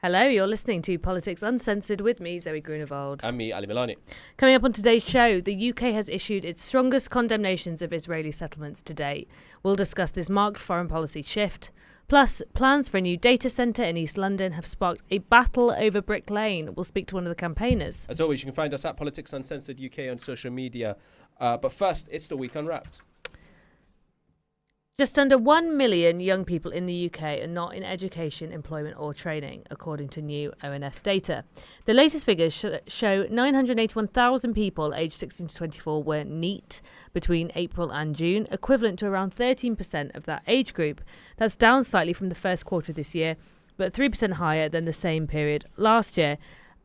Hello, you're listening to Politics Uncensored with me, Zoe Grunewald. And me, Ali Milani. Coming up on today's show, the UK has issued its strongest condemnations of Israeli settlements to date. We'll discuss this marked foreign policy shift. Plus, plans for a new data centre in East London have sparked a battle over Brick Lane. We'll speak to one of the campaigners. As always, you can find us at Politics Uncensored UK on social media. But first, it's the Week Unwrapped. Just under 1 million young people in the UK are not in education, employment or training, according to new ONS data. The latest figures show 981,000 people aged 16 to 24 were NEET between April and June, equivalent to around 13% of that age group. That's down slightly from the first quarter this year, but 3% higher than the same period last year.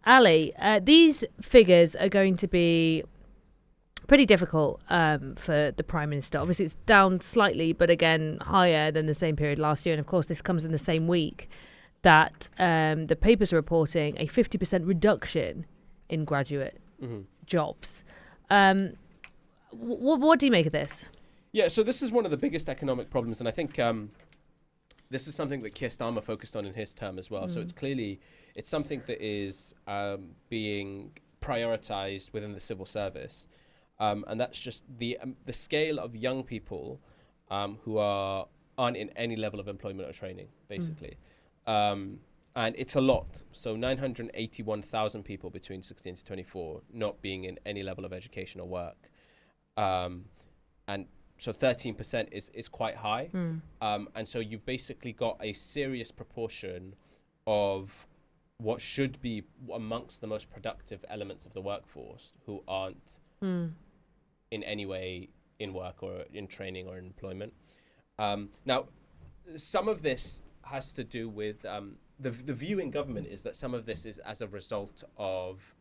Ali, these figures are going to be pretty difficult for the Prime Minister. Obviously, it's down slightly, but again, higher than the same period last year. And of course, this comes in the same week that the papers are reporting a 50% reduction in graduate jobs. What do you make of this? Yeah, so this is one of the biggest economic problems. And I think this is something that Keir Starmer focused on in his term as well. So it's something that is being prioritized within the civil service. And that's just the scale of young people who aren't in any level of employment or training, basically. And it's a lot. So 981,000 people between 16 to 24 not being in any level of education or work. And so 13% is quite high. And so you've basically got a serious proportion of what should be amongst the most productive elements of the workforce who aren't in any way in work or in training or in employment. Now, some of this has to do with the view in government is that some of this is as a result of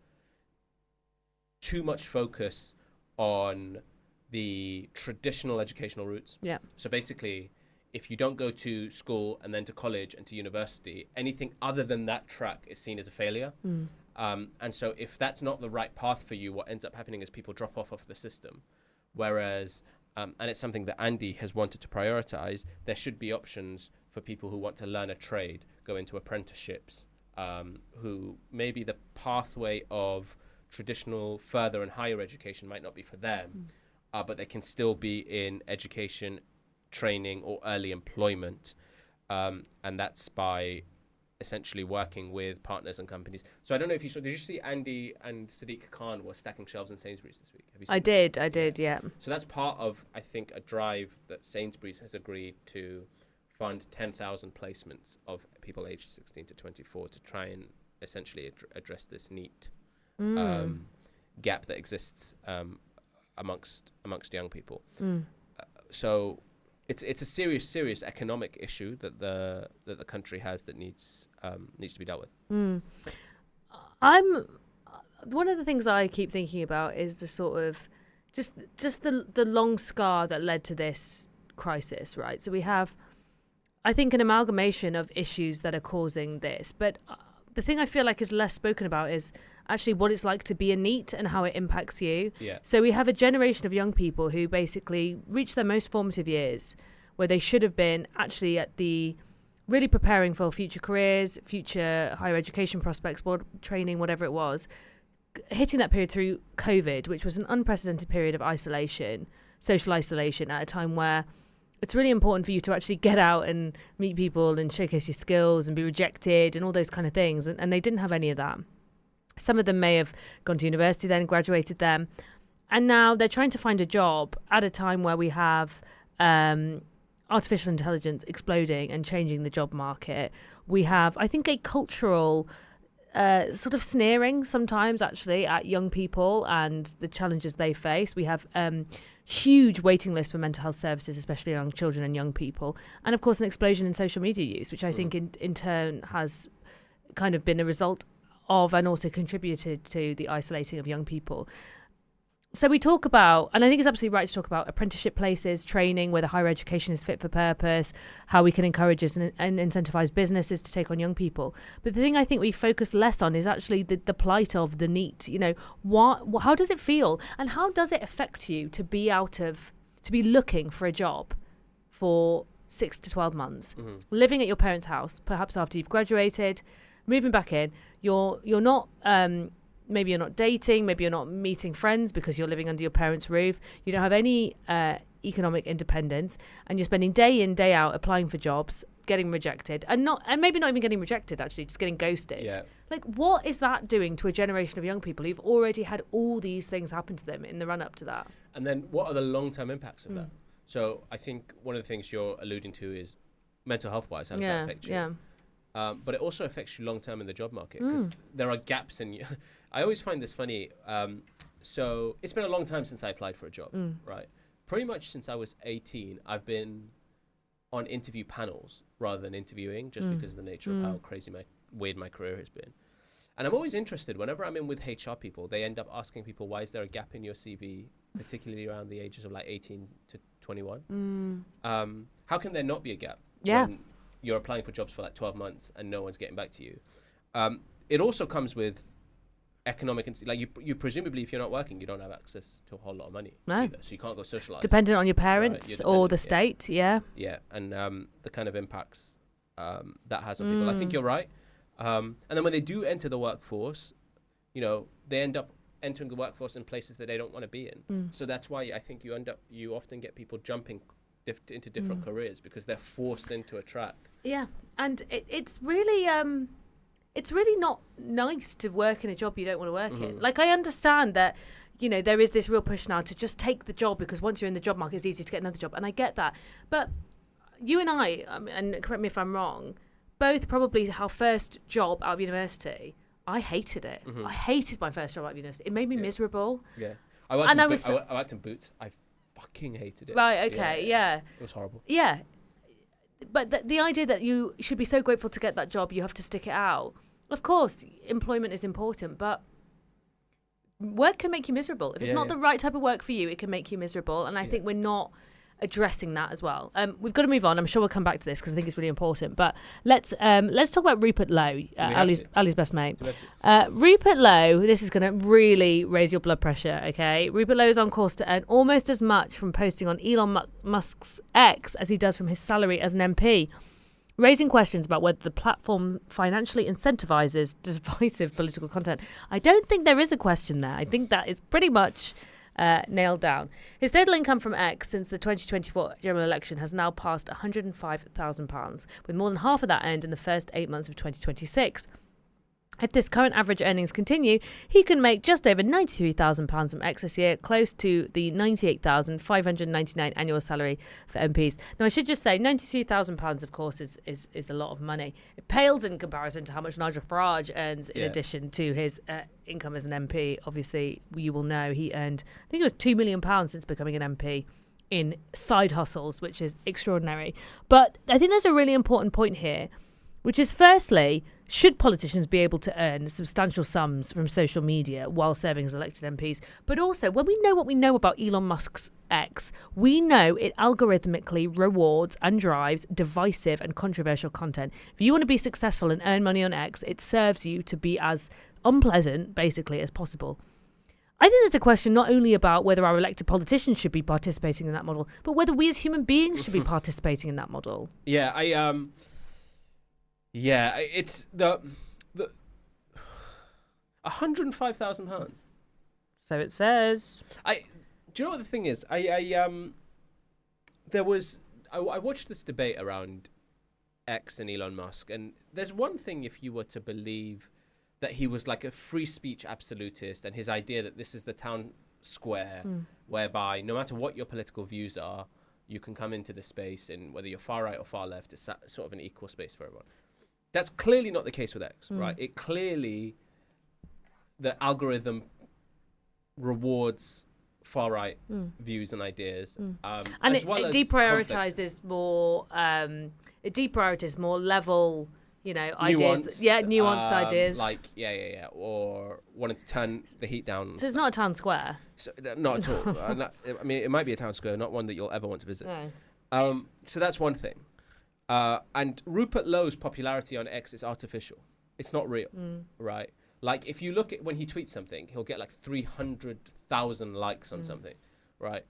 too much focus on the traditional educational routes. Yeah. So basically, if you don't go to school and then to college and to university, anything other than that track is seen as a failure. And so if that's not the right path for you, what ends up happening is people drop off the system. Whereas, and it's something that Andy has wanted to prioritize, there should be options for people who want to learn a trade, go into apprenticeships, who maybe the pathway of traditional further and higher education might not be for them, but they can still be in education, training or early employment. And that's by essentially working with partners and companies. So I don't know if you saw, did you see Andy and Sadiq Khan were stacking shelves in Sainsbury's this week? Have you seen I did, yeah. So that's part of, I think, a drive that Sainsbury's has agreed to fund 10,000 placements of people aged 16 to 24 to try and essentially address this NEET gap that exists amongst young people. So it's a serious economic issue that the country has that needs to be dealt with. One of the things I keep thinking about is the sort of just the long scar that led to this crisis, right? So we have, I think, an amalgamation of issues that are causing this, but the thing I feel like is less spoken about is actually what it's like to be a NEET and how it impacts you. Yeah. So we have a generation of young people who basically reach their most formative years where they should have been actually at the really preparing for future careers, future higher education prospects, training, whatever it was, hitting that period through COVID, which was an unprecedented period of isolation, social isolation at a time where it's really important for you to actually get out and meet people and showcase your skills and be rejected and all those kind of things. And they didn't have any of that. Some of them may have gone to university then, graduated them. And now they're trying to find a job at a time where we have artificial intelligence exploding and changing the job market. We have, I think, a cultural sort of sneering sometimes actually at young people and the challenges they face. We have huge waiting lists for mental health services, especially among children and young people. And of course, an explosion in social media use, which I think in turn has kind of been a result of and also contributed to the isolating of young people. So we talk about, and I think it's absolutely right to talk about apprenticeship places, training, whether higher education is fit for purpose, how we can encourage and incentivize businesses to take on young people. But the thing I think we focus less on is actually the plight of the NEET. You know, how does it feel and how does it affect you to be looking for a job for 6 to 12 months, living at your parents' house, perhaps after you've graduated, moving back in. You're not. Maybe you're not dating. Maybe you're not meeting friends because you're living under your parents' roof. You don't have any economic independence, and you're spending day in, day out applying for jobs, getting rejected, and maybe not even getting rejected, actually, just getting ghosted. Yeah. Like, what is that doing to a generation of young people who've already had all these things happen to them in the run up to that? And then what are the long-term impacts of that? So I think one of the things you're alluding to is mental health-wise, how does that affect you? Yeah. But it also affects you long-term in the job market because there are gaps in you. I always find this funny. So it's been a long time since I applied for a job, right? Pretty much since I was 18, I've been on interview panels rather than interviewing, just because of the nature of how weird my career has been. And I'm always interested, whenever I'm in with HR people, they end up asking people, why is there a gap in your CV, particularly around the ages of like 18 to 21? How can there not be a gap when you're applying for jobs for like 12 months and no one's getting back to you? It also comes with economic, like you presumably, if you're not working, you don't have access to a whole lot of money either, so you can't go socialize. Dependent on your parents or the state, Yeah, and the kind of impacts that has on people. I think you're right. And then when they do enter the workforce, they end up entering the workforce in places that they don't want to be in. So that's why I think you often get people jumping into different careers because they're forced into a track. Yeah, and it's really not nice to work in a job you don't want to work in. Like, I understand that, there is this real push now to just take the job because once you're in the job market, it's easy to get another job. And I get that. But you and I and correct me if I'm wrong, both probably our first job out of university, I hated it. I hated my first job out of university. It made me miserable. Yeah. I worked in Boots. I fucking hated it. Right, okay, yeah. It was horrible. Yeah. But the idea that you should be so grateful to get that job, you have to stick it out. Of course, employment is important, but work can make you miserable. If it's not the right type of work for you, it can make you miserable. And I think we're not addressing that as well. We've got to move on. I'm sure we'll come back to this because I think it's really important. But let's talk about Rupert Lowe, Ali's best mate. Rupert Lowe, this is going to really raise your blood pressure, okay? Rupert Lowe is on course to earn almost as much from posting on Elon Musk's X as he does from his salary as an MP, raising questions about whether the platform financially incentivizes divisive political content. I don't think there is a question there. I think that is pretty much nailed down. His total income from X since the 2024 general election has now passed £105,000, with more than half of that earned in the first 8 months of 2026. If this current average earnings continue, he can make just over £93,000 from X this year, close to the £98,599 annual salary for MPs. Now, I should just say, £93,000, of course, is a lot of money. It pales in comparison to how much Nigel Farage earns in addition to his income as an MP. Obviously, you will know he earned, I think it was £2 million since becoming an MP in side hustles, which is extraordinary. But I think there's a really important point here, which is, firstly, should politicians be able to earn substantial sums from social media while serving as elected MPs? But also, when we know what we know about Elon Musk's X, we know it algorithmically rewards and drives divisive and controversial content. If you want to be successful and earn money on X, it serves you to be as unpleasant, basically, as possible. I think there's a question not only about whether our elected politicians should be participating in that model, but whether we as human beings should be participating in that model. Yeah, it's the £105,000. So it says. Do you know what the thing is? I watched this debate around X and Elon Musk, and there's one thing if you were to believe that he was like a free speech absolutist, and his idea that this is the town square whereby no matter what your political views are, you can come into the space, and whether you're far right or far left, it's sort of an equal space for everyone. That's clearly not the case with X, right? It clearly, the algorithm rewards far right views and ideas, and it deprioritizes more. It deprioritizes more level, ideas. Nuanced ideas. Or wanting to turn the heat down. So it's not a town square. So, not at all. I mean, it might be a town square, not one that you'll ever want to visit. No. So that's one thing. And Rupert Lowe's popularity on X is artificial. It's not real, right? Like, if you look at when he tweets something, he'll get like 300,000 likes on something, right?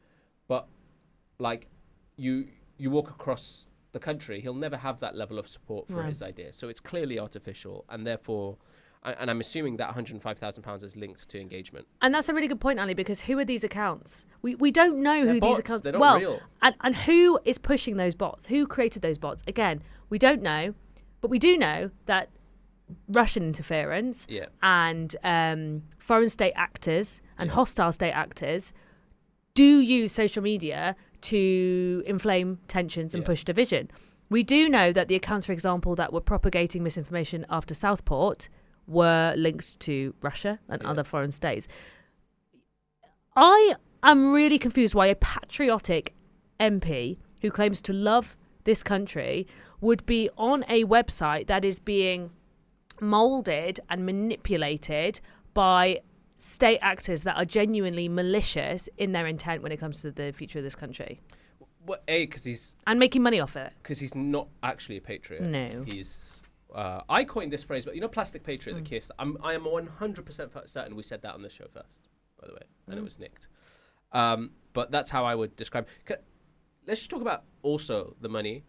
But like, you walk across the country, he'll never have that level of support for his idea. So it's clearly artificial, and therefore, and I'm assuming that £105,000 is linked to engagement. And that's a really good point, Ali, because who are these accounts? We don't know They're who bots, these accounts they're not real. And who is pushing those bots? Who created those bots? Again, we don't know, but we do know that Russian interference and foreign state actors and hostile state actors do use social media to inflame tensions and push division. We do know that the accounts, for example, that were propagating misinformation after Southport were linked to Russia and other foreign states. I am really confused why a patriotic MP who claims to love this country would be on a website that is being moulded and manipulated by state actors that are genuinely malicious in their intent when it comes to the future of this country. Well, because he's... And making money off it. Because he's not actually a patriot. No. He's... I coined this phrase, but plastic patriot, the kiss. I am 100% certain we said that on this show first, by the way, and it was nicked. But that's how I would describe... Let's just talk about also the money.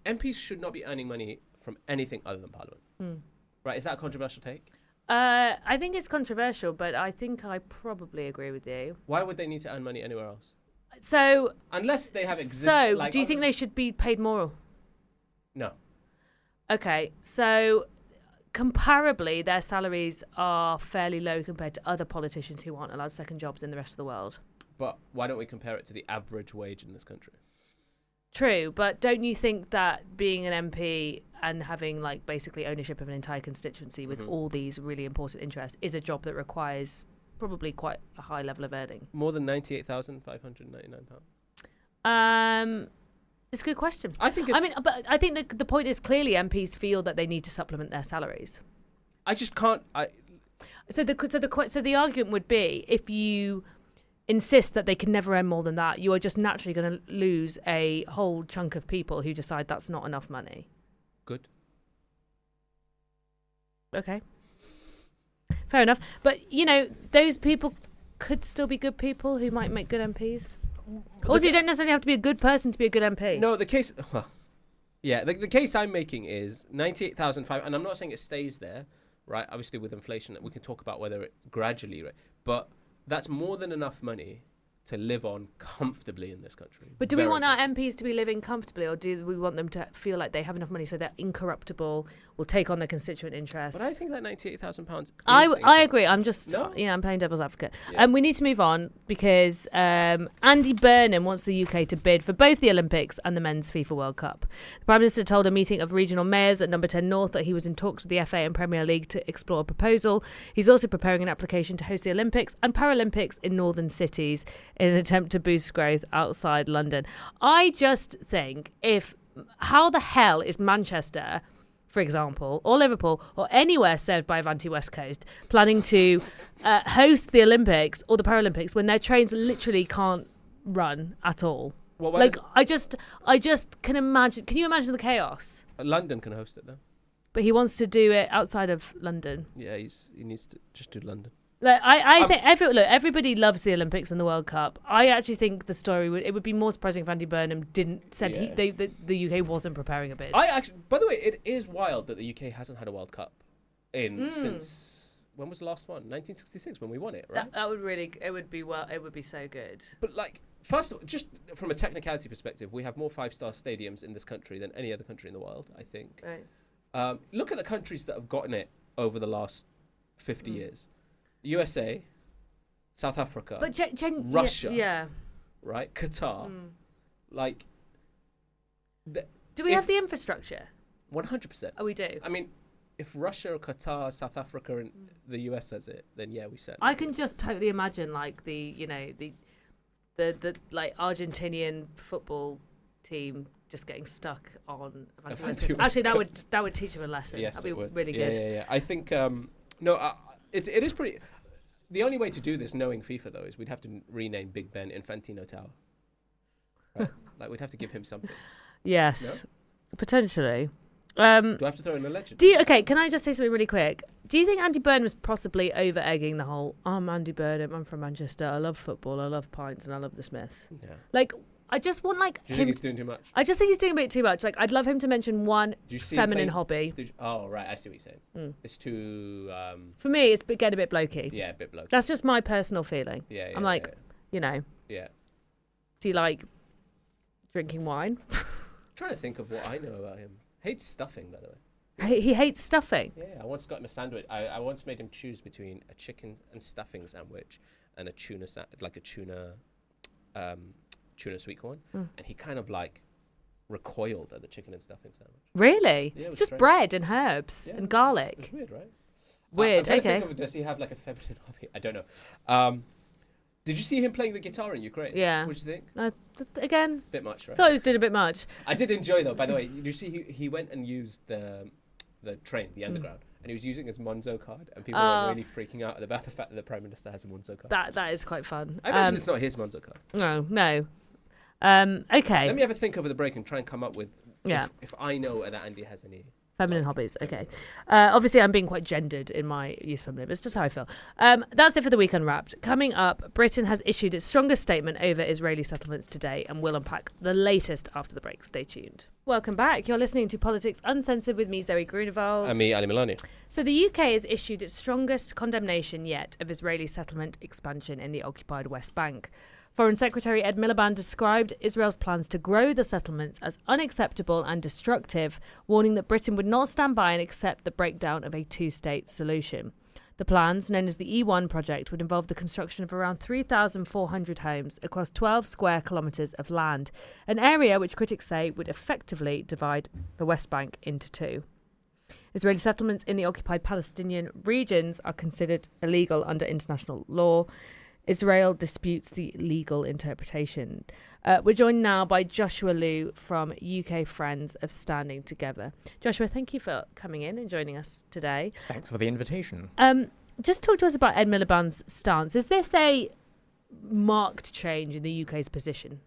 MPs should not be earning money from anything other than Parliament. Right, is that a controversial take? I think it's controversial, but I think I probably agree with you. Why would they need to earn money anywhere else? So... Unless they have do you think they should be paid more? No. Okay, so comparably, their salaries are fairly low compared to other politicians who aren't allowed second jobs in the rest of the world. But why don't we compare it to the average wage in this country? True, but don't you think that being an MP and having basically ownership of an entire constituency with all these really important interests is a job that requires probably quite a high level of earning? More than £98,599. It's a good question. I think it's... but I think the point is clearly MPs feel that they need to supplement their salaries. I just can't... So the argument would be, if you insist that they can never earn more than that, you are just naturally going to lose a whole chunk of people who decide that's not enough money. Good. Okay. Fair enough. But, those people could still be good people who might make good MPs. Also, you don't necessarily have to be a good person to be a good MP. No, the case... Well, yeah, the case I'm making is 98,005, and I'm not saying it stays there, right? Obviously, with inflation, we can talk about whether it gradually... Right? But that's more than enough money to live on comfortably in this country. But do we want our MPs to be living comfortably, or do we want them to feel like they have enough money so they're incorruptible, will take on their constituent interests? But I think that £98,000 I agree. I'm just, No? I'm playing devil's advocate. Yeah. We need to move on because Andy Burnham wants the UK to bid for both the Olympics and the Men's FIFA World Cup. The Prime Minister told a meeting of regional mayors at Number 10 North that he was in talks with the FA and Premier League to explore a proposal. He's also preparing an application to host the Olympics and Paralympics in northern cities in an attempt to boost growth outside London. I just think how the hell is Manchester, for example, or Liverpool, or anywhere served by Avanti West Coast, planning to host the Olympics or the Paralympics when their trains literally can't run at all? Well, I just can imagine. Can you imagine the chaos? London can host it, though. But he wants to do it outside of London. Yeah, he needs to just do London. I think everybody loves the Olympics and the World Cup. I actually think the story would be more surprising if Andy Burnham said the UK wasn't preparing a bid. By the way, it is wild that the UK hasn't had a World Cup since, when was the last one? 1966 when we won it, right? That would it would be so good. But first of all, just from a technicality perspective, we have more 5-star stadiums in this country than any other country in the world, I think. Right. Look at the countries that have gotten it over the last 50 years. USA, South Africa, but Russia, right? Qatar, do we have the infrastructure? 100%. Oh, we do. I mean, if Russia or Qatar, South Africa, and the US has it, then yeah, we certainly. I can just totally imagine the Argentinian football team just getting stuck on. Actually, that would teach them a lesson. Yes, that'd be it would. really good. Yeah. I think it is pretty. The only way to do this, knowing FIFA though, is we'd have to rename Big Ben Infantino Tower. Right? We'd have to give him something. Yes, no? Potentially. Do I have to throw in a legend? Can I just say something really quick? Do you think Andy Burnham was possibly over-egging the whole, I'm Andy Burnham, I'm from Manchester, I love football, I love pints, and I love the Smith? Yeah. I just want like Do you think he's doing too much? I just think he's doing a bit too much. Like I'd love him to mention one feminine hobby. Oh right, I see what you're saying. It's too. For me, it's getting a bit blokey. Yeah, a bit blokey. That's just my personal feeling. Yeah, I'm like, you know. Yeah. Do you like drinking wine? I'm trying to think of what I know about him. Hates stuffing, by the way. He hates stuffing. Yeah, I once got him a sandwich. I once made him choose between a chicken and stuffing sandwich and a tuna tuna sweet corn, and he kind of like recoiled at the chicken and stuffing sandwich. Really? Yeah, it's just strange. bread and herbs and garlic. It's weird, right? Weird. I'm trying Okay. to think of, does he have like a feminine hobby? I don't know. Did you see him playing the guitar in Ukraine? Yeah. What did you think? Again, Bit much, right? thought he was doing a bit much. I did enjoy though. By the way, did you see he went and used the train, the underground, and he was using his Monzo card, and people were really freaking out about the fact that the Prime Minister has a Monzo card. That is quite fun. I imagine it's not his Monzo card. No. Okay. Let me have a think over the break and try and come up with if I know that Andy has any feminine hobbies. Okay. Obviously, I'm being quite gendered in my use of feminine. It's just how I feel. That's it for the Week Unwrapped. Coming up, Britain has issued its strongest statement over Israeli settlements today, and we'll unpack the latest after the break. Stay tuned. Welcome back. You're listening to Politics Uncensored with me, Zoe Grunewald. And me, Ali Milani. So the UK has issued its strongest condemnation yet of Israeli settlement expansion in the occupied West Bank. Foreign Secretary Ed Miliband described Israel's plans to grow the settlements as unacceptable and destructive, warning that Britain would not stand by and accept the breakdown of a two-state solution. The plans, known as the E1 project, would involve the construction of around 3,400 homes across 12 square kilometres of land, an area which critics say would effectively divide the West Bank into two. Israeli settlements in the occupied Palestinian regions are considered illegal under international law. Israel disputes the legal interpretation. We're joined now by Joshua Liu from UK Friends of Standing Together. Joshua, thank you for coming in and joining us today. Thanks for the invitation. Just talk to us about Ed Miliband's stance. Is this a marked change in the UK's position?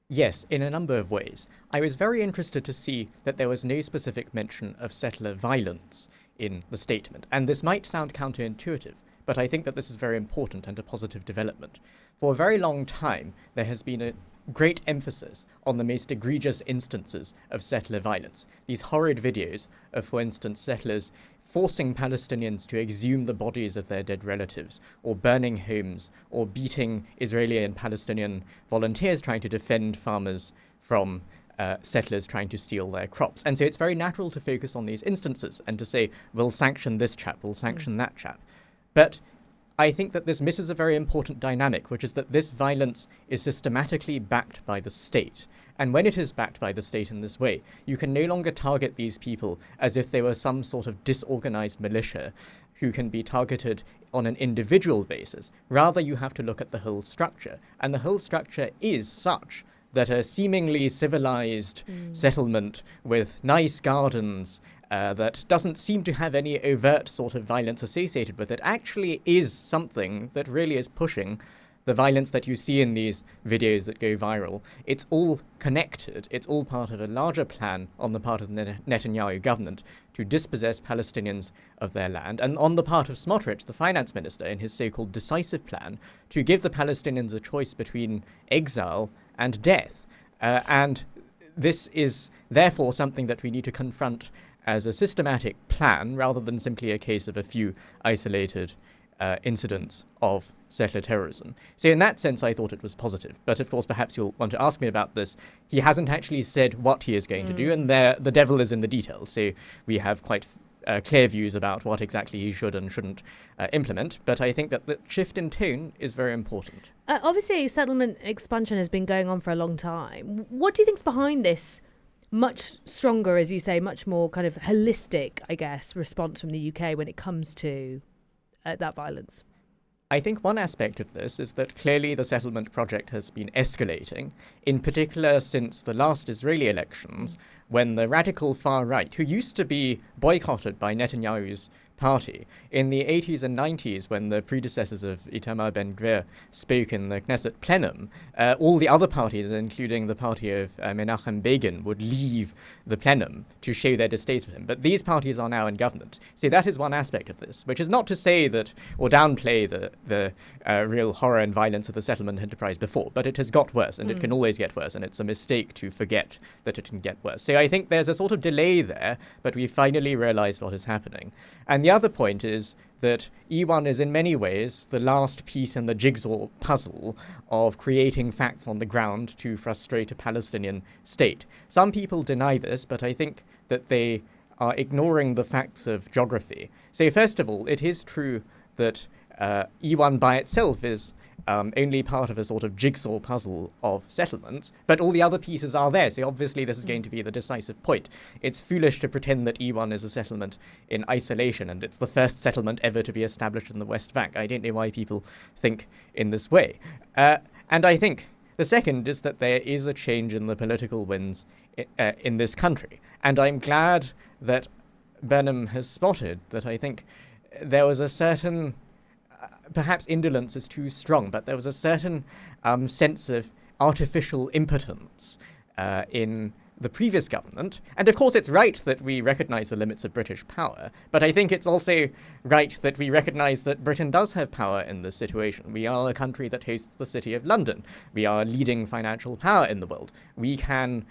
Yes, in a number of ways. I was very interested to see that there was no specific mention of settler violence in the statement. And this might sound counterintuitive, but I think that this is very important and a positive development. For a very long time, there has been a great emphasis on the most egregious instances of settler violence. These horrid videos of, for instance, settlers forcing Palestinians to exhume the bodies of their dead relatives, or burning homes, or beating Israeli and Palestinian volunteers trying to defend farmers from settlers trying to steal their crops. And so it's very natural to focus on these instances and to say, we'll sanction this chap, we'll sanction that chap. But I think that this misses a very important dynamic, which is that this violence is systematically backed by the state. And when it is backed by the state in this way, you can no longer target these people as if they were some sort of disorganized militia who can be targeted on an individual basis. Rather, you have to look at the whole structure. And the whole structure is such that a seemingly civilized settlement with nice gardens that doesn't seem to have any overt sort of violence associated with it actually is something that really is pushing the violence that you see in these videos that go viral. It's all connected. It's all part of a larger plan on the part of the Netanyahu government to dispossess Palestinians of their land, and on the part of Smotrich, the finance minister, in his so-called decisive plan, to give the Palestinians a choice between exile and death. And this is therefore something that we need to confront as a systematic plan rather than simply a case of a few isolated incidents of settler terrorism. So in that sense, I thought it was positive. But of course, perhaps you'll want to ask me about this. He hasn't actually said what he is going to do, and the devil is in the details. So we have quite clear views about what exactly he should and shouldn't implement. But I think that the shift in tone is very important. Obviously, settlement expansion has been going on for a long time. What do you think's behind this much stronger, as you say, much more kind of holistic, I guess, response from the UK when it comes to that violence? I think one aspect of this is that clearly the settlement project has been escalating, in particular since the last Israeli elections, when the radical far right, who used to be boycotted by Netanyahu's party, in the 80s and 90s, when the predecessors of Itamar Ben-Gvir spoke in the Knesset plenum, all the other parties, including the party of Menachem Begin, would leave the plenum to show their distaste for him. But these parties are now in government. So that is one aspect of this, which is not to say that, or downplay the real horror and violence of the settlement enterprise before, but it has got worse, and it can always get worse, and it's a mistake to forget that it can get worse. So I think there's a sort of delay there, but we finally realized what is happening. And the other point is that E1 is in many ways the last piece in the jigsaw puzzle of creating facts on the ground to frustrate a Palestinian state. Some people deny this, but I think that they are ignoring the facts of geography. So first of all, it is true that E1 by itself is only part of a sort of jigsaw puzzle of settlements, but all the other pieces are there, so obviously this is going to be the decisive point. It's foolish to pretend that E1 is a settlement in isolation, and it's the first settlement ever to be established in the West Bank. I don't know why people think in this way. And I think the second is that there is a change in the political winds in this country, and I'm glad that Burnham has spotted that. I think there was a certain perhaps indolence is too strong, but there was a certain sense of artificial impotence in the previous government. And of course, it's right that we recognize the limits of British power, but I think it's also right that we recognize that Britain does have power in this situation. We are a country that hosts the City of London. We are leading financial power in the world. We can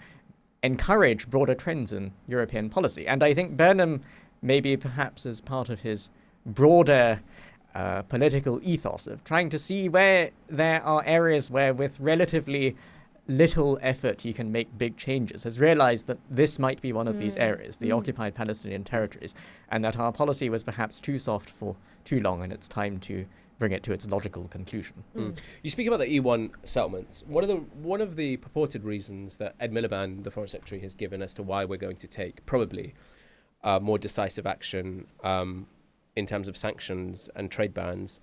encourage broader trends in European policy. And I think Burnham, maybe perhaps as part of his broader political ethos of trying to see where there are areas where with relatively little effort you can make big changes, has realized that this might be one of these areas, the occupied Palestinian territories, and that our policy was perhaps too soft for too long, and it's time to bring it to its logical conclusion. You speak about the E1 settlements. One of the purported reasons that Ed Miliband, the Foreign Secretary, has given as to why we're going to take probably more decisive action in terms of sanctions and trade bans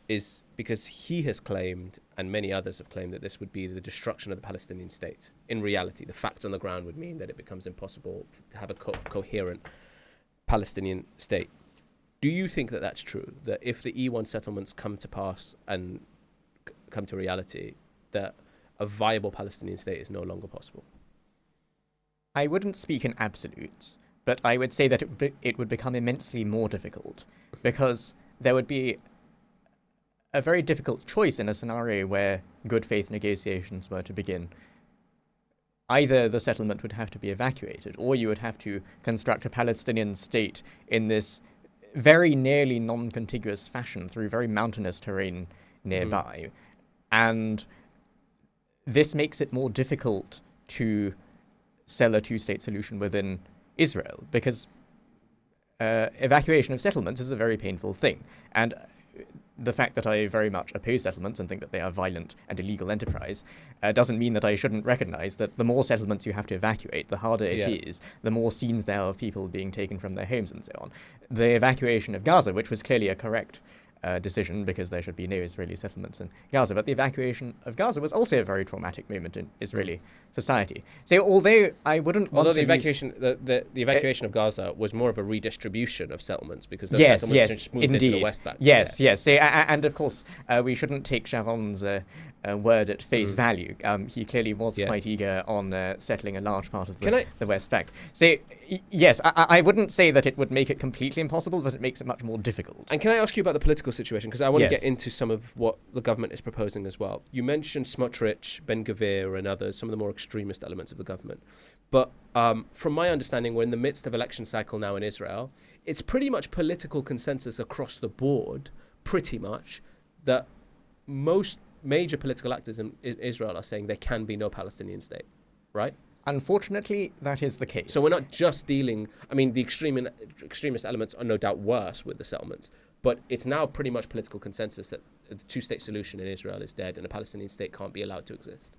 is because he has claimed, and many others have claimed, that this would be the destruction of the Palestinian state. In reality, the facts on the ground would mean that it becomes impossible to have a coherent Palestinian state. Do you think that that's true, that if the E1 settlements come to pass and come to reality, that a viable Palestinian state is no longer possible? I wouldn't speak in absolutes, but I would say that it would become immensely more difficult, because there would be a very difficult choice in a scenario where good faith negotiations were to begin. Either the settlement would have to be evacuated, or you would have to construct a Palestinian state in this very nearly non-contiguous fashion through very mountainous terrain nearby. And this makes it more difficult to sell a two-state solution within Israel, because evacuation of settlements is a very painful thing. And the fact that I very much oppose settlements and think that they are violent and illegal enterprise doesn't mean that I shouldn't recognize that the more settlements you have to evacuate, the harder it is, the more scenes there are of people being taken from their homes and so on. The evacuation of Gaza, which was clearly a correct decision, because there should be no Israeli settlements in Gaza, but the evacuation of Gaza was also a very traumatic moment in Israeli society. So although I wouldn't want the to evacuation of Gaza was more of a redistribution of settlements, because those settlements just moved into the West Bank. Yes. So, and of course, we shouldn't take Sharon's word at face value. He clearly was quite eager on settling a large part of the West Bank. So, yes, I wouldn't say that it would make it completely impossible, but it makes it much more difficult. And can I ask you about the political situation? Because I want to get into some of what the government is proposing as well. You mentioned Smotrich, Ben-Gvir, and others, some of the more extremist elements of the government. But from my understanding, we're in the midst of election cycle now in Israel. It's pretty much political consensus across the board, pretty much, that most major political actors in Israel are saying there can be no Palestinian state, right? Unfortunately, that is the case. So we're not just dealing... I mean, the extremist elements are no doubt worse with the settlements, but it's now pretty much political consensus that the two-state solution in Israel is dead and a Palestinian state can't be allowed to exist.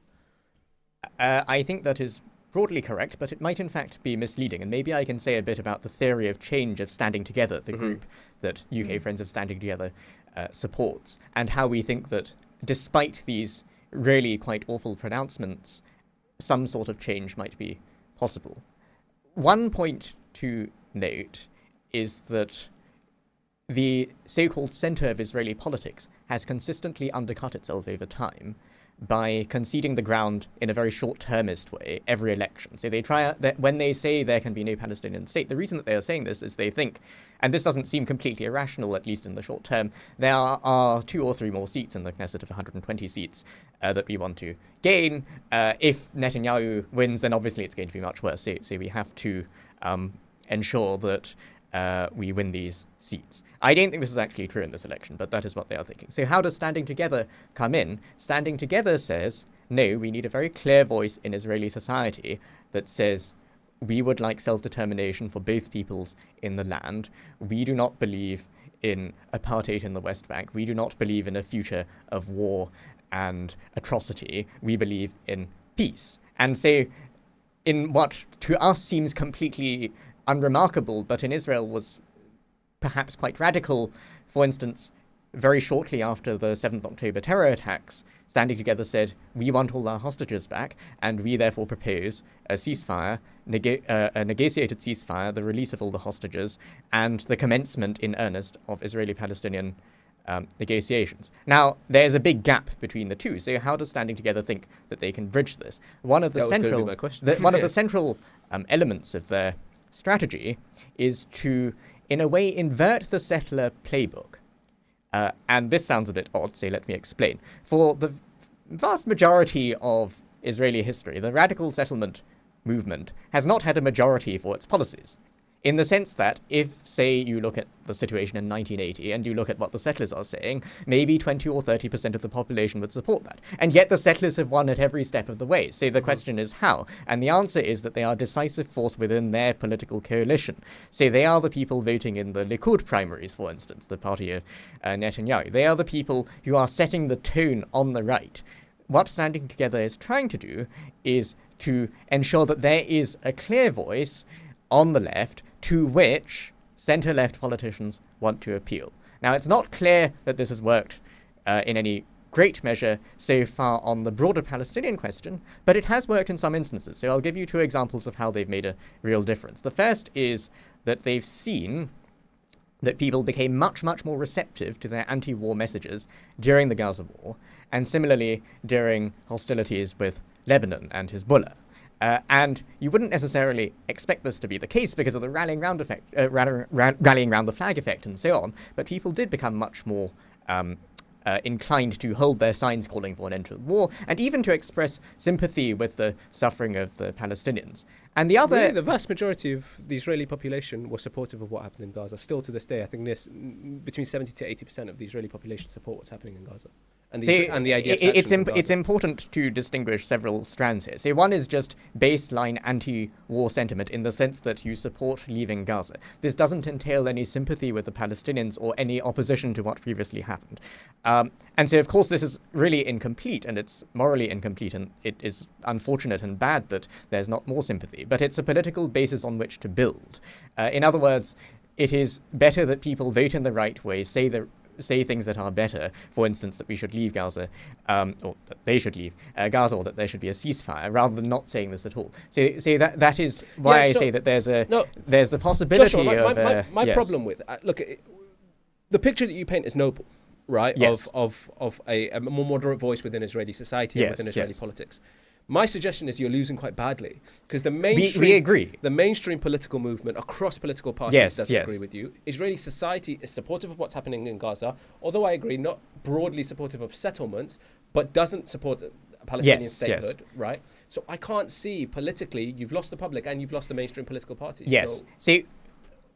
I think that is broadly correct, but it might in fact be misleading. And maybe I can say a bit about the theory of change of standing together, the group that UK Friends of Standing Together supports, and how we think that despite these really quite awful pronouncements, some sort of change might be possible. One point to note is that the so-called center of Israeli politics has consistently undercut itself over time by conceding the ground in a very short-termist way every election. So they try that when they say there can be no Palestinian state, the reason that they are saying this is they think, and this doesn't seem completely irrational, at least in the short term, there are 2 or 3 more seats in the Knesset of 120 seats that we want to gain. If Netanyahu wins, then obviously it's going to be much worse. So we have to ensure that we win these seats. I don't think this is actually true in this election, but that is what they are thinking. So how does Standing Together come in? Standing Together says, no, we need a very clear voice in Israeli society that says we would like self-determination for both peoples in the land. We do not believe in apartheid in the West Bank. We do not believe in a future of war and atrocity. We believe in peace. And so in what to us seems completely unremarkable, but in Israel was perhaps quite radical. For instance, very shortly after the 7th October terror attacks, Standing Together said, we want all our hostages back, and we therefore propose a ceasefire, a negotiated ceasefire, the release of all the hostages, and the commencement in earnest of Israeli-Palestinian negotiations. Now, there's a big gap between the two, so how does Standing Together think that they can bridge this? One of the central elements of their strategy is to, in a way, invert the settler playbook. And this sounds a bit odd, so let me explain. For the vast majority of Israeli history, the radical settlement movement has not had a majority for its policies. In the sense that if, say, you look at the situation in 1980 and you look at what the settlers are saying, maybe 20 or 30% of the population would support that. And yet the settlers have won at every step of the way. So the question is how? And the answer is that they are a decisive force within their political coalition. So they are the people voting in the Likud primaries, for instance, the party of Netanyahu. They are the people who are setting the tone on the right. What Standing Together is trying to do is to ensure that there is a clear voice on the left to which centre-left politicians want to appeal. Now, it's not clear that this has worked in any great measure so far on the broader Palestinian question, but it has worked in some instances. So I'll give you 2 examples of how they've made a real difference. The first is that they've seen that people became much, much more receptive to their anti-war messages during the Gaza war, and similarly during hostilities with Lebanon and Hezbollah. And you wouldn't necessarily expect this to be the case because of the rallying round effect, rallying round the flag effect and so on, but people did become much more inclined to hold their signs calling for an end to the war, and even to express sympathy with the suffering of the Palestinians. And the other... Really, the vast majority of the Israeli population was supportive of what happened in Gaza. Still to this day, I think between 70 to 80% of the Israeli population support what's happening in Gaza. And the idea it's important to distinguish several strands here. So one is just baseline anti-war sentiment in the sense that you support leaving Gaza. This doesn't entail any sympathy with the Palestinians or any opposition to what previously happened. And so, of course, this is really incomplete, and it's morally incomplete, and it is unfortunate and bad that there's not more sympathy. But it's a political basis on which to build. In other words, it is better that people vote in the right way, say things that are better, for instance, that we should leave Gaza, or that they should leave Gaza, or that there should be a ceasefire, rather than not saying this at all. So that is why I say that there's the possibility Joshua, my yes. problem with look, the picture that you paint is noble, right? Yes. Of a more moderate voice within Israeli society and within Israeli politics. My suggestion is you're losing quite badly because the mainstream, we agree. The mainstream political movement across political parties doesn't agree with you. Israeli society is supportive of what's happening in Gaza, although I agree, not broadly supportive of settlements, but doesn't support Palestinian statehood, right? So I can't see politically, you've lost the public and you've lost the mainstream political parties. Yes. So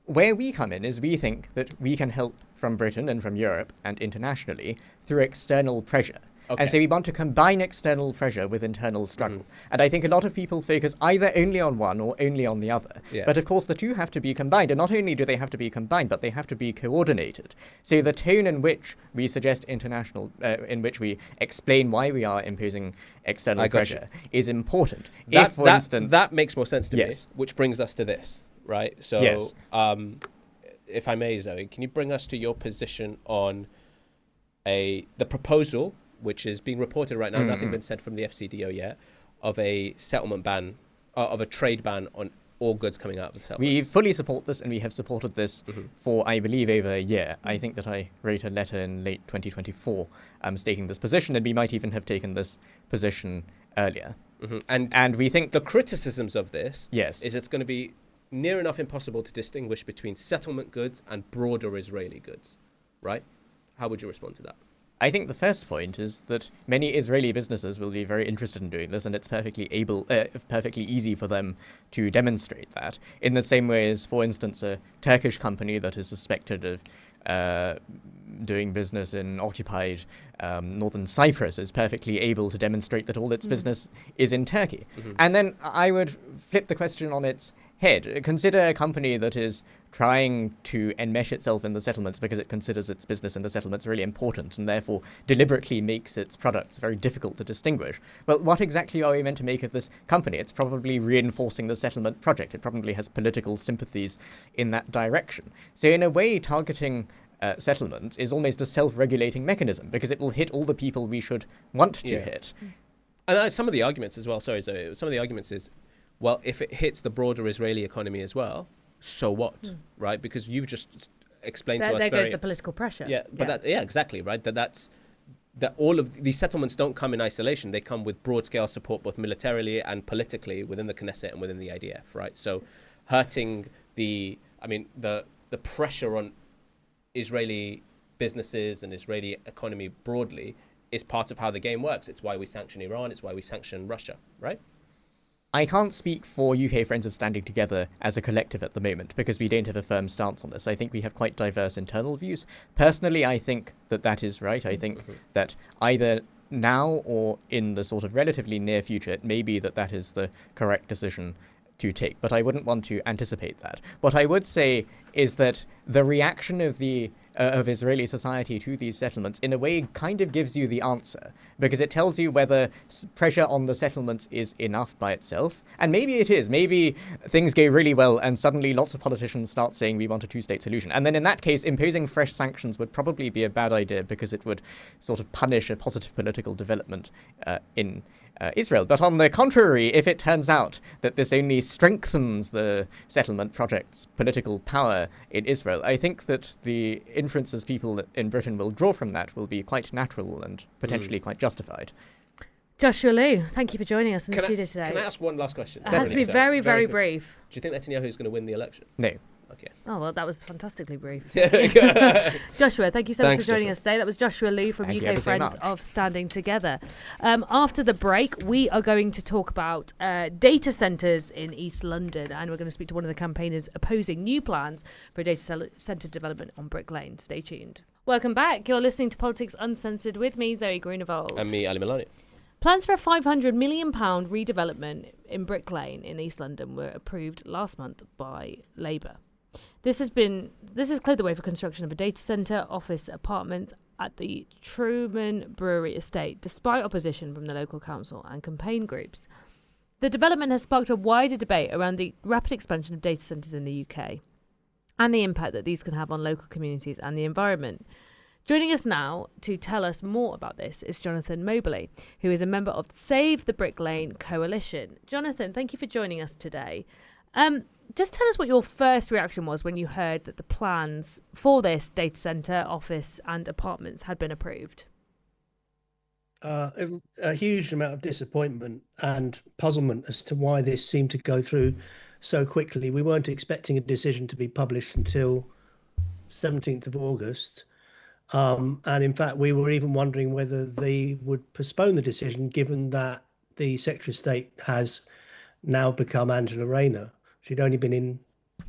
where we come in is we think that we can help from Britain and from Europe and internationally through external pressure. Okay. And so we want to combine external pressure with internal struggle. Mm-hmm. And I think a lot of people focus either only on one or only on the other. Yeah. But of course, the two have to be combined. And not only do they have to be combined, but they have to be coordinated. So the tone in which we suggest international, in which we explain why we are imposing external pressure is important. That makes more sense to me, which brings us to this, right? So if I may, Zoe, can you bring us to your position on the proposal, which is being reported right now, nothing been said from the FCDO yet, of a settlement ban of a trade ban on all goods coming out of the settlements. We fully support this, and we have supported this for, I believe, over a year. I think that I wrote a letter in late 2024 stating this position, and we might even have taken this position earlier. And we think the criticisms of this Yes. is it's going to be near enough impossible to distinguish between settlement goods and broader Israeli goods, right? How would you respond to that? I think the first point is that many Israeli businesses will be very interested in doing this, and it's perfectly easy for them to demonstrate that. In the same way as, for instance, a Turkish company that is suspected of doing business in occupied northern Cyprus is perfectly able to demonstrate that all its business is in Turkey. And then I would flip the question on its head. Consider a company that is trying to enmesh itself in the settlements because it considers its business in the settlements really important and therefore deliberately makes its products very difficult to distinguish. Well, what exactly are we meant to make of this company? It's probably reinforcing the settlement project. It probably has political sympathies in that direction. So in a way, targeting settlements is almost a self-regulating mechanism because it will hit all the people we should want to hit. And some of the arguments as well, some of the arguments is, well, if it hits the broader Israeli economy as well, so what, right? Because you've just explained to us there goes the political pressure. Yeah, but exactly, right? That all of these settlements don't come in isolation. They come with broad-scale support, both militarily and politically, within the Knesset and within the IDF, right? So, hurting the pressure on Israeli businesses and Israeli economy broadly is part of how the game works. It's why we sanction Iran. It's why we sanction Russia, right? I can't speak for UK Friends of Standing Together as a collective at the moment because we don't have a firm stance on this. I think we have quite diverse internal views. Personally, I think that is right. I think that either now or in the sort of relatively near future, it may be that is the correct decision to take, but I wouldn't want to anticipate that. What I would say is that the reaction of Israeli society to these settlements in a way kind of gives you the answer, because it tells you whether pressure on the settlements is enough by itself, and maybe it is. Maybe things go really well and suddenly lots of politicians start saying we want a two-state solution, and then in that case imposing fresh sanctions would probably be a bad idea because it would sort of punish a positive political development in Israel. But on the contrary, if it turns out that this only strengthens the settlement project's political power in Israel, I think that the inferences people in Britain will draw from that will be quite natural and potentially quite justified. Joshua Liu, thank you for joining us in the studio today. Can I ask one last question? It has to be very, very brief. Do you think Netanyahu is going to win the election? No. Okay. Oh, well, that was fantastically brief. Joshua, thank you so much for joining us today. That was Joshua Liu from UK Friends of Standing Together. After the break, we are going to talk about data centres in East London, and we're going to speak to one of the campaigners opposing new plans for a data centre development on Brick Lane. Stay tuned. Welcome back. You're listening to Politics Uncensored with me, Zoe Greenewald. And me, Ali Milani. Plans for a £500 million redevelopment in Brick Lane in East London were approved last month by Labour. This has cleared the way for construction of a data centre, office, apartments at the Truman Brewery estate, despite opposition from the local council and campaign groups. The development has sparked a wider debate around the rapid expansion of data centres in the UK and the impact that these can have on local communities and the environment. Joining us now to tell us more about this is Jonathan Mobley, who is a member of Save the Brick Lane Coalition. Jonathan, thank you for joining us today. Just tell us what your first reaction was when you heard that the plans for this data centre, office and apartments had been approved. A huge amount of disappointment and puzzlement as to why this seemed to go through so quickly. We weren't expecting a decision to be published until 17th of August. And in fact, we were even wondering whether they would postpone the decision, given that the Secretary of State has now become Angela Rayner. She'd only been in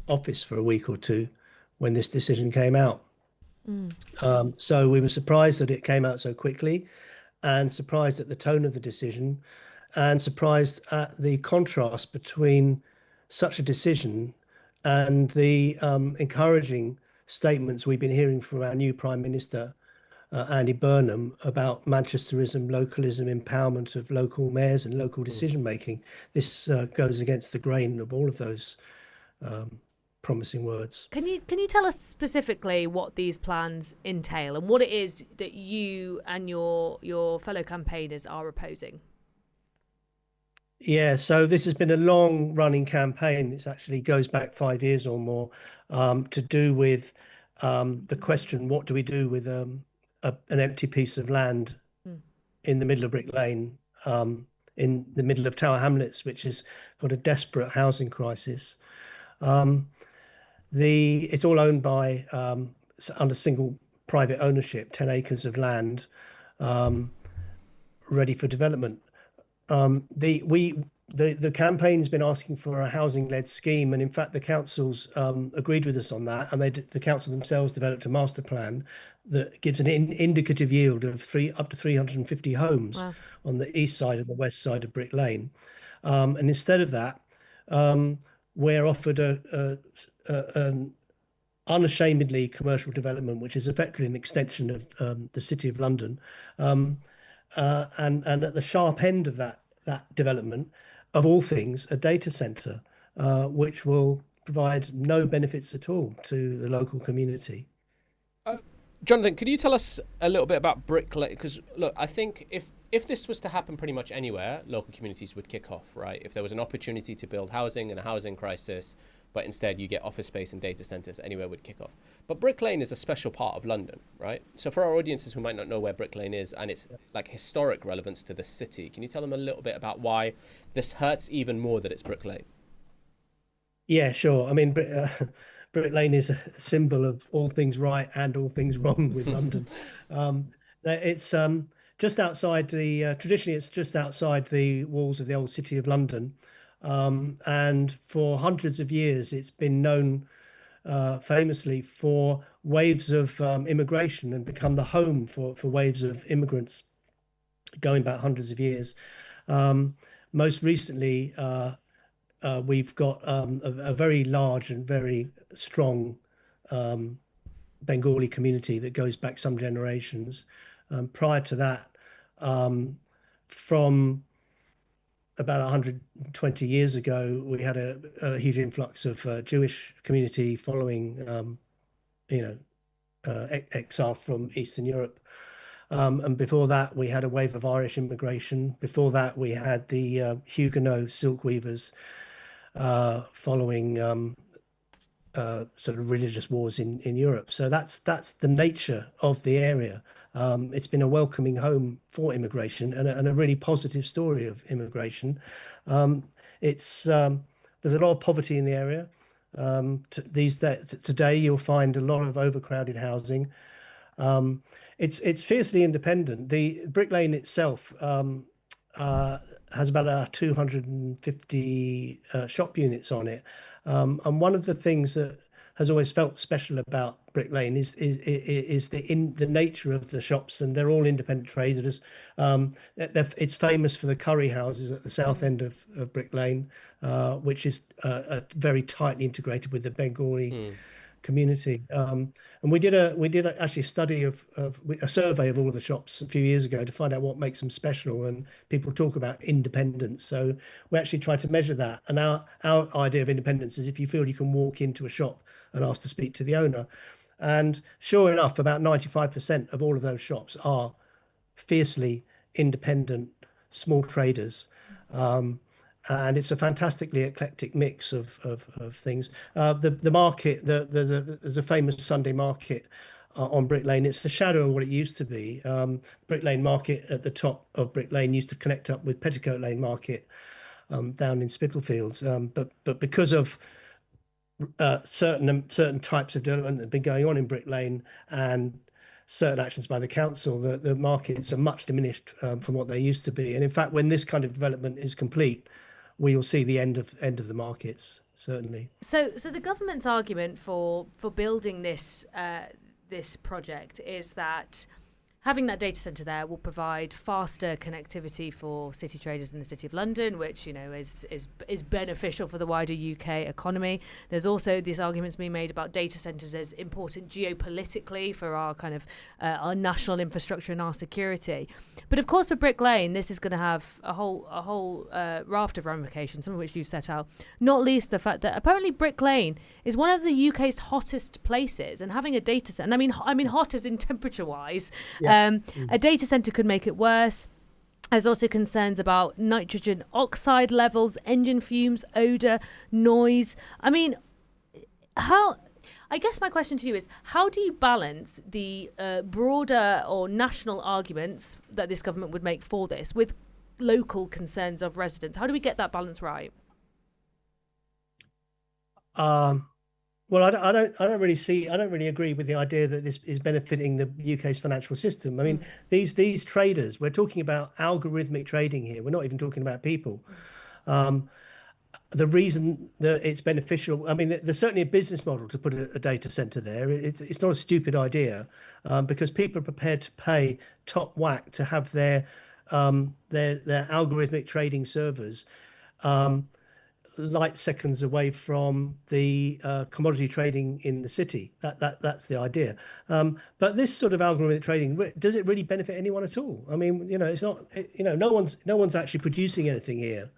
office for a week or two when this decision came out. So we were surprised that it came out so quickly, and surprised at the tone of the decision, and surprised at the contrast between such a decision and the encouraging statements we've been hearing from our new Prime Minister, Andy Burnham, about Manchesterism, localism, empowerment of local mayors and local decision making. This goes against the grain of all of those promising words. Can you tell us specifically what these plans entail and what it is that you and your fellow campaigners are opposing? Yeah, so this has been a long running campaign. It actually goes back 5 years or more, to do with the question, what do we do with an empty piece of land Mm. in the middle of Brick Lane, in the middle of Tower Hamlets, which has got a desperate housing crisis. Um, it's all owned by under single private ownership, 10 acres of land, um, ready for development. The campaign's been asking for a housing-led scheme, and in fact, the councils agreed with us on that, and the council themselves developed a master plan that gives an indicative yield of up to 350 homes Wow. on the east side and the west side of Brick Lane. And instead of that, we're offered an unashamedly commercial development, which is effectively an extension of the City of London. And at the sharp end of that development, of all things, a data center, which will provide no benefits at all to the local community. Jonathan, could you tell us a little bit about Brick Lane? Because look, I think if this was to happen pretty much anywhere, local communities would kick off, right? If there was an opportunity to build housing in a housing crisis, but instead you get office space and data centers, anywhere would kick off. But Brick Lane is a special part of London, right? So for our audiences who might not know where Brick Lane is and its like historic relevance to the city, can you tell them a little bit about why this hurts even more that it's Brick Lane? Yeah, sure. I mean, Brick Lane is a symbol of all things right and all things wrong with London. It's just outside traditionally, it's just outside the walls of the old City of London. And for hundreds of years, it's been known famously for waves of immigration and become the home for waves of immigrants going back hundreds of years. Most recently, we've got a very large and very strong Bengali community that goes back some generations. Prior to that, from about 120 years ago, we had a huge influx of Jewish community following, exile from Eastern Europe. And before that, we had a wave of Irish immigration. Before that, we had the Huguenot silk weavers following sort of religious wars in Europe. So that's the nature of the area. It's been a welcoming home for immigration and a really positive story of immigration. There's a lot of poverty in the area. Today, you'll find a lot of overcrowded housing. It's fiercely independent. The Brick Lane itself has about 250 shop units on it. And one of the things that has always felt special about Brick Lane is the nature of the shops, and they're all independent traders. It's famous for the curry houses at the south end of Brick Lane, which is very tightly integrated with the Bengali community. And we did actually a study of a survey of all of the shops a few years ago to find out what makes them special. And people talk about independence, so we actually tried to measure that. And our idea of independence is if you feel you can walk into a shop and ask to speak to the owner. And sure enough, about 95% of all of those shops are fiercely independent small traders. And it's a fantastically eclectic mix of things. The market, there's a famous Sunday market on Brick Lane. It's a shadow of what it used to be. Brick Lane Market at the top of Brick Lane used to connect up with Petticoat Lane Market down in Spitalfields. But because of certain types of development that have been going on in Brick Lane and certain actions by the council, the markets are much diminished from what they used to be. And in fact, when this kind of development is complete, we will see the end of the markets, certainly. So the government's argument for building this project is that having that data centre there will provide faster connectivity for city traders in the City of London, which is beneficial for the wider UK economy. There's also these arguments being made about data centres as important geopolitically for our kind of our national infrastructure and our security. But of course, for Brick Lane, this is going to have a whole raft of ramifications, some of which you've set out. Not least the fact that apparently Brick Lane is one of the UK's hottest places, and having a data centre, I mean hot as in temperature-wise. Yeah. A data centre could make it worse. There's also concerns about nitrogen oxide levels, engine fumes, odour, noise. I mean, I guess my question to you is, how do you balance the broader or national arguments that this government would make for this with local concerns of residents? How do we get that balance right? Well, I don't really agree with the idea that this is benefiting the UK's financial system. I mean, these traders, we're talking about algorithmic trading here. We're not even talking about people. The reason that it's beneficial, I mean, there's certainly a business model to put a data center there. It's not a stupid idea, because people are prepared to pay top whack to have their algorithmic trading servers light seconds away from the commodity trading in the city. That's the idea. But this sort of algorithmic trading, does it really benefit anyone at all? I mean, it's not. No one's actually producing anything here.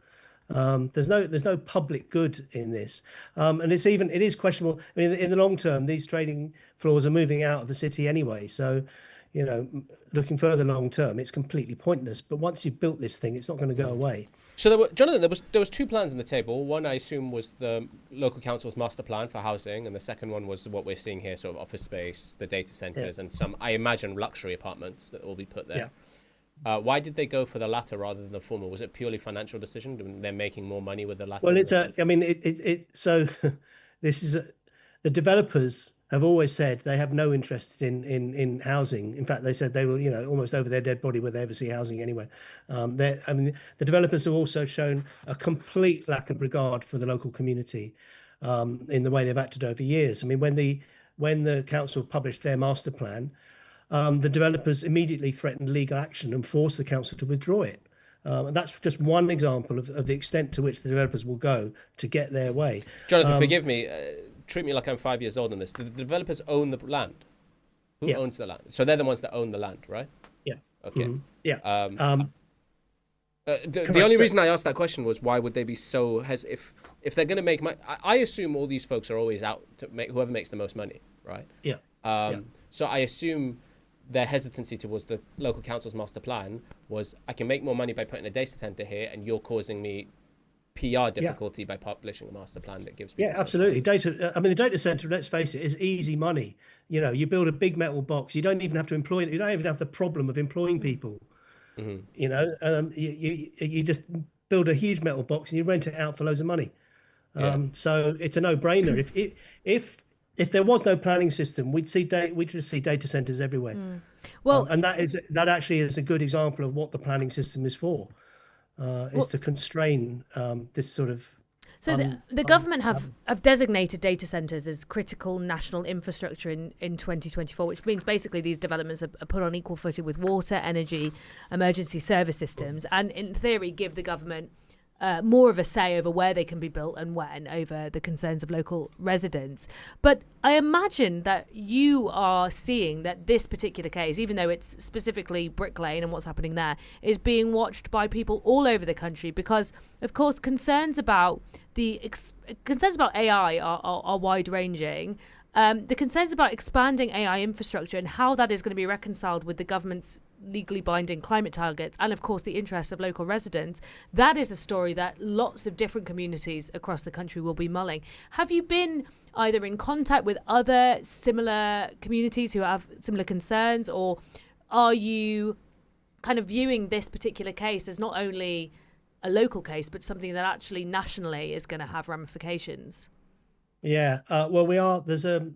There's no public good in this, and it is questionable. I mean, in the long term, these trading floors are moving out of the city anyway. So, looking further long term, it's completely pointless. But once you've built this thing, it's not going to go away. So, Jonathan, there was two plans on the table. One, I assume, was the local council's master plan for housing, and the second one was what we're seeing here, sort of office space, the data centres, and some, I imagine, luxury apartments that will be put there. Yeah. Why did they go for the latter rather than the former? Was it purely financial decision? They're making more money with the latter. Well, so this is the developers have always said they have no interest in housing. In fact, they said they will, almost over their dead body, will they ever see housing anyway. The developers have also shown a complete lack of regard for the local community in the way they've acted over years. I mean, when the council published their master plan, the developers immediately threatened legal action and forced the council to withdraw it. And that's just one example of the extent to which the developers will go to get their way. Jonathan, forgive me. Treat me like I'm 5 years old on this. The developers own the land. Who owns the land? So they're the ones that own the land, right? Yeah. Okay. Mm-hmm. Yeah. The only reason I asked that question was, why would they be so if they're going to make money? I assume all these folks are always out to make whoever makes the most money, right? Yeah. So I assume their hesitancy towards the local council's master plan was, I can make more money by putting a data center here, and you're causing me PR difficulty by publishing a master plan that gives me. Yeah, absolutely. The data center, let's face it, is easy money. You build a big metal box. You don't even have to employ it. You don't even have the problem of employing people. Mm-hmm. You just build a huge metal box and you rent it out for loads of money. So it's a no-brainer. If there was no planning system, we'd just see data centers everywhere. Well, and that actually is a good example of what the planning system is for. To constrain this sort of. So the government have designated data centres as critical national infrastructure in 2024, which means basically these developments are put on equal footing with water, energy, emergency service systems, and in theory give the government more of a say over where they can be built and when, over the concerns of local residents. But I imagine that you are seeing that this particular case, even though it's specifically Brick Lane and what's happening there, is being watched by people all over the country because, of course, concerns about AI are wide-ranging. The concerns about expanding AI infrastructure and how that is going to be reconciled with the government's legally binding climate targets and, of course, the interests of local residents, that is a story that lots of different communities across the country will be mulling. Have you been either in contact with other similar communities who have similar concerns, or are you kind of viewing this particular case as not only a local case, but something that actually nationally is going to have ramifications? Yeah, well, we are. There's an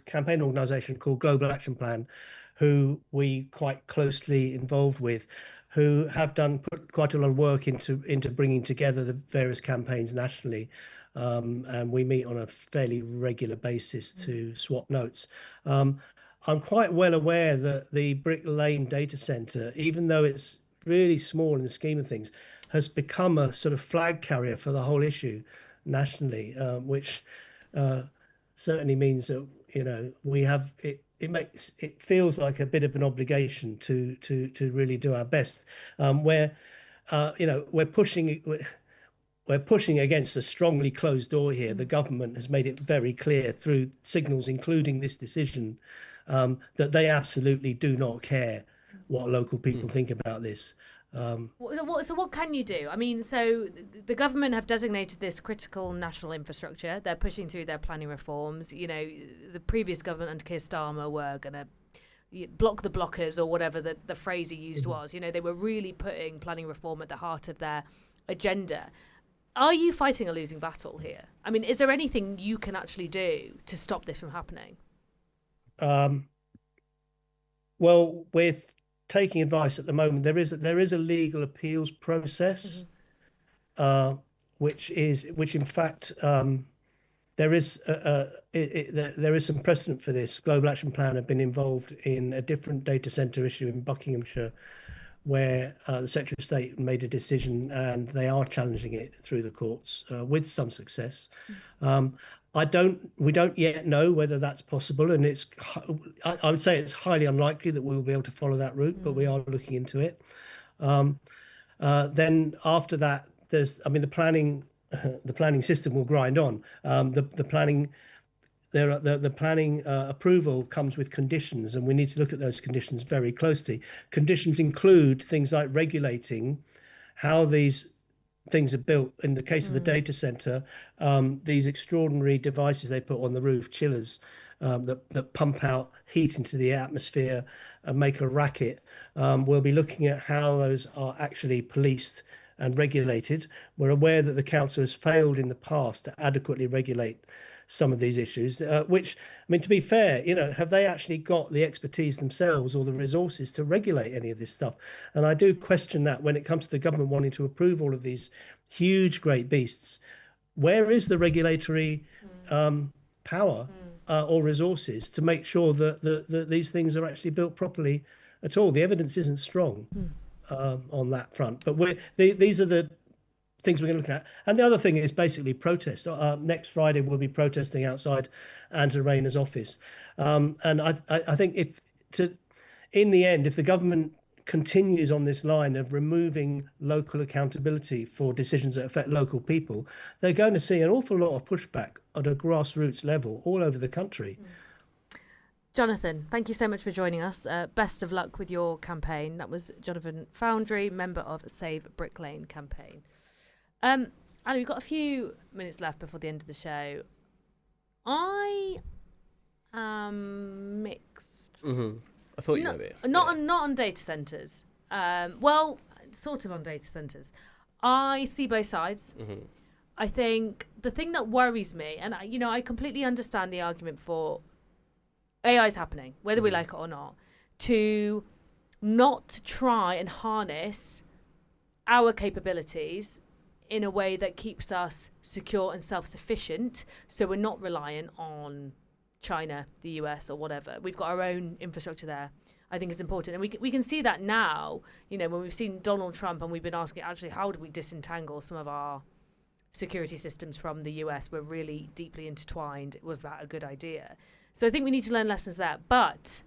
campaign organisation called Global Action Plan, who we quite closely involved with, who have put quite a lot of work into bringing together the various campaigns nationally, and we meet on a fairly regular basis to swap notes. I'm quite well aware that the Brick Lane data centre, even though it's really small in the scheme of things, has become a sort of flag carrier for the whole issue nationally, which certainly means that we have it. It feels like a bit of an obligation to really do our best. We're pushing against a strongly closed door here. The government has made it very clear through signals, including this decision, that they absolutely do not care what local people think about this. So what can you do? I mean, so the government have designated this critical national infrastructure. They're pushing through their planning reforms. You know, the previous government under Keir Starmer were going to block the blockers, or whatever the phrase he used was. You know, they were really putting planning reform at the heart of their agenda. Are you fighting a losing battle here? I mean, is there anything you can actually do to stop this from happening? Well, with taking advice at the moment, there is a legal appeals process, which in fact there is some precedent for this. Global Action Plan have been involved in a different data centre issue in Buckinghamshire, where the Secretary of State made a decision, and they are challenging it through the courts with some success. We don't yet know whether that's possible, and I would say it's highly unlikely that we will be able to follow that route, but we are looking into it. Then after that, the planning system will grind on. The planning approval comes with conditions, and we need to look at those conditions very closely. Conditions include things like regulating how these things are built. In the case of the data center, these extraordinary devices they put on the roof, chillers, that pump out heat into the atmosphere and make a racket. We'll be looking at how those are actually policed and regulated. We're aware that the council has failed in the past to adequately regulate some of these issues, which, I mean, to be fair, you know, have they actually got the expertise themselves or the resources to regulate any of this stuff? And I do question that when it comes to the government wanting to approve all of these huge, great beasts. Where is the regulatory power or resources to make sure that these things are actually built properly at all? The evidence isn't strong on that front. But these are the things we're going to look at. And the other thing is basically protest. Next Friday, we'll be protesting outside Angela Rayner's office. And I think in the end, if the government continues on this line of removing local accountability for decisions that affect local people, they're going to see an awful lot of pushback at a grassroots level all over the country. Jonathan, thank you so much for joining us. Best of luck with your campaign. That was Jonathan Foundry, member of Save Brick Lane campaign. Ali, we've got a few minutes left before the end of the show. I am mixed. I thought you might be. Not on data centres. Well, sort of on data centres. I see both sides. I think the thing that worries me, and I completely understand the argument for AI is happening, whether we like it or not, to not try and harness our capabilities in a way that keeps us secure and self-sufficient, so we're not reliant on China, the US, or whatever. We've got our own infrastructure there. I think it's important. And we can see that now, when we've seen Donald Trump and we've been asking, actually, how do we disentangle some of our security systems from the US? We're really deeply intertwined. Was that a good idea? So I think we need to learn lessons there. But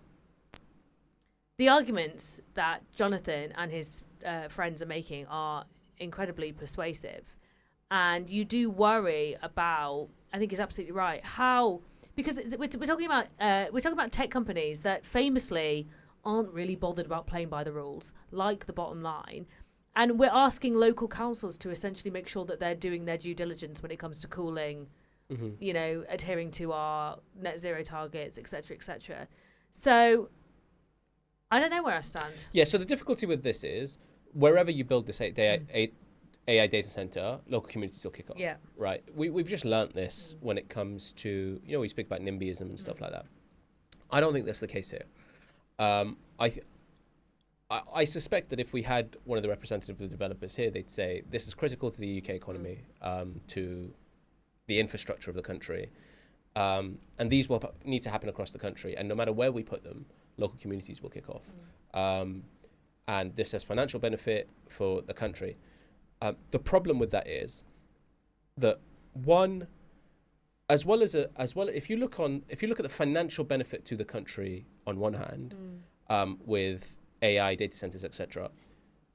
the arguments that Jonathan and his friends are making are incredibly persuasive. And you do worry about, I think he's absolutely right, because we're talking about tech companies that famously aren't really bothered about playing by the rules, like the bottom line. And we're asking local councils to essentially make sure that they're doing their due diligence when it comes to cooling, adhering to our net zero targets, et cetera, So I don't know where I stand. Yeah, so the difficulty with this is wherever you build this AI data center, local communities will kick off. Yeah. Right. We've just learnt this when it comes to, we speak about NIMBYism and stuff like that. I don't think that's the case here. I suspect that if we had one of the representatives of the developers here, they'd say this is critical to the UK economy, to the infrastructure of the country. And these will need to happen across the country. And no matter where we put them, local communities will kick off. And this has financial benefit for the country. The problem with that is that if you look at the financial benefit to the country on one hand, with AI data centers, etc.,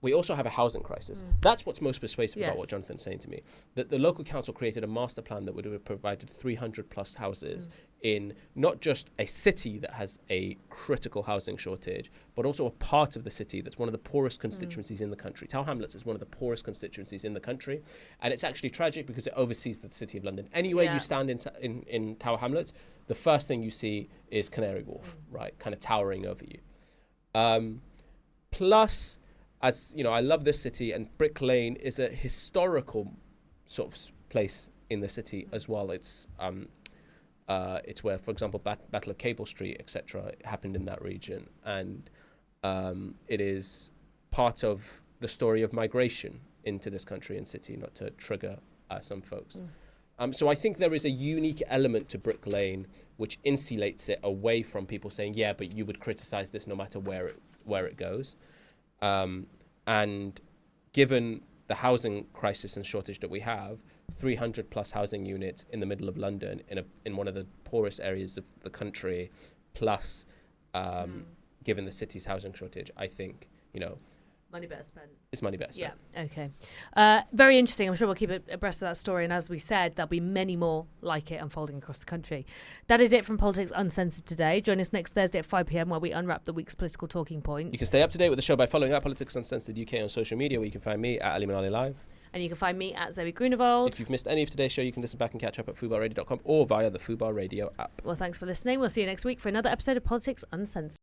we also have a housing crisis. That's what's most persuasive about what Jonathan's saying to me. That the local council created a master plan that would have provided 300 plus houses in not just a city that has a critical housing shortage, but also a part of the city that's one of the poorest constituencies in the country. Tower Hamlets is one of the poorest constituencies in the country, and it's actually tragic because it oversees the City of London. Anywhere you stand in Tower Hamlets, the first thing you see is Canary Wharf, right, kind of towering over you. Plus, as you know, I love this city, and Brick Lane is a historical sort of place in the city as well. It's where, for example, Battle of Cable Street, etc., happened in that region, and it is part of the story of migration into this country and city, not to trigger some folks. So I think there is a unique element to Brick Lane which insulates it away from people saying, yeah, but you would criticize this no matter where it goes. And given the housing crisis and shortage that we have, 300 plus housing units in the middle of London in one of the poorest areas of the country, plus given the city's housing shortage, I think, money better spent. It's money better spent. Yeah, okay. Very interesting. I'm sure we'll keep abreast of that story. And as we said, there'll be many more like it unfolding across the country. That is it from Politics Uncensored today. Join us next Thursday at 5 p.m. where we unwrap the week's political talking points. You can stay up to date with the show by following up Politics Uncensored UK on social media, where you can find me at Ali Manali Live. And you can find me at Zoe Grunewald. If you've missed any of today's show, you can listen back and catch up at fubarradio.com or via the Fubar Radio app. Well, thanks for listening. We'll see you next week for another episode of Politics Uncensored.